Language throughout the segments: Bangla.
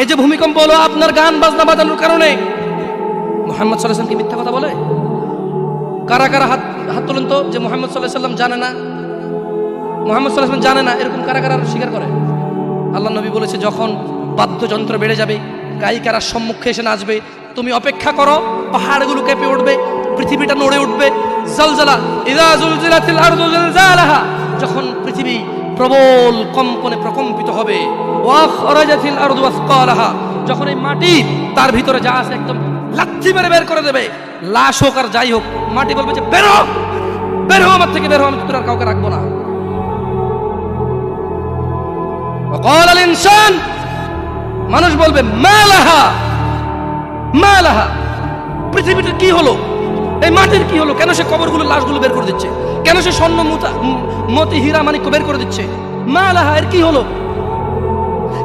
এই যে ভূমিকম্প হলো আপনার গান বাজনা বাজানোর কারণে, মুহাম্মদ সাল্লাল্লাহু আলাইহি ওয়াসাল্লাম কি মিথ্যা কথা বলে? কারা কারা হাত তোলেন তো যে মুহাম্মদ সাল্লাল্লাহু আলাইহি ওয়াসাল্লাম জানে না, মুহাম্মদ সাল্লাল্লাহু আলাইহি ওয়াসাল্লাম জানে না, এরকম কারা কারা স্বীকার করে? আল্লাহ নবী বলেছে, যখন বাদ্যযন্ত্র বেড়ে যাবে, গায়িকারা সম্মুখে এসে নাচবে, তুমি অপেক্ষা করো, পাহাড়গুলো কেঁপে উঠবে, পৃথিবীটা নড়ে উঠবে। জালজালা ইযা জুলজিলাতিল আরদু জিলজালাহা, যখন পৃথিবী প্রবল কম্পনে প্রকম্পিত হবে। ওয়া খরাজাতিল আরদু আসকালাহা, যখন এই মাটি তার ভিতরে যা আছে একদম লাথি মেরে বের করে দেবে, লাশ হোক আর যাই হোক, মাটি বলবে যে বেরো, বের হো আমার থেকে, বের হো, আমি তোর আর কাউকে রাখবো না। وقال الانسان, মানুষ বলবে মালাহা মালাহা, পৃথিবীটা কি হলো, এই মাটির কি হলো, কেন সে কবরগুলো লাশগুলো বের করে দিচ্ছে, কেন সে স্বর্ণ মতি হীরা মানিক্য বের করে দিচ্ছে, মালাহা, এর কি হলো,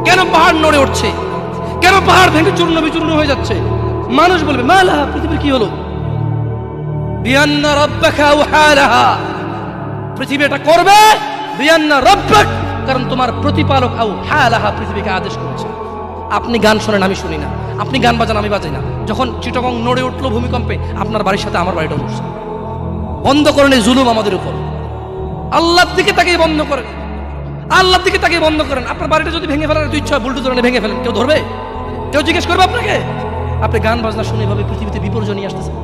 কেন পাহাড় নড়ে উঠছে, কেন পাহাড় ভেঙে চূর্ণ বিচূর্ণ হয়ে যাচ্ছে? মানুষ বলবে মালাহা, পৃথিবীর কি হলো, বিআন্না রাব্বাকা আওহালাহা, পৃথিবী এটা করবে, বিআন্না রাব্বাক, কারণ তোমার প্রতিপালক আওহালাহা, পৃথিবীকে আদেশ করেছে। আপনি গান শোনেন, আমি শুনি না, আপনি গান বাজান, আমি বাজাই না। যখন চিটাগং নড়ে উঠলো ভূমিকম্পে, আপনার বাড়ির সাথে আমার বাড়িটা উঠছে। বন্ধ করেন এই জুলুম আমাদের উপর, আল্লাহর দিকে তাকিয়ে বন্ধ করেন, আল্লাহর দিকে তাকিয়ে বন্ধ করেন। আপনার বাড়িটা যদি ভেঙে ফেলার ইচ্ছা হয়, বুলডোজারে ভেঙে ফেলেন, কেউ ধরবে? কেউ জিজ্ঞেস করবে আপনাকে? আপনি গান বাজনা শুনে এভাবে পৃথিবীতে বিপর্যয় নিয়ে আসতেছেন।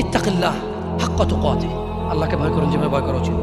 ইত্তাকিল্লাহ হাক্কা তুকাতিহ, আল্লাহকে ভয় করুন যেভাবে ভয় করা উচিত।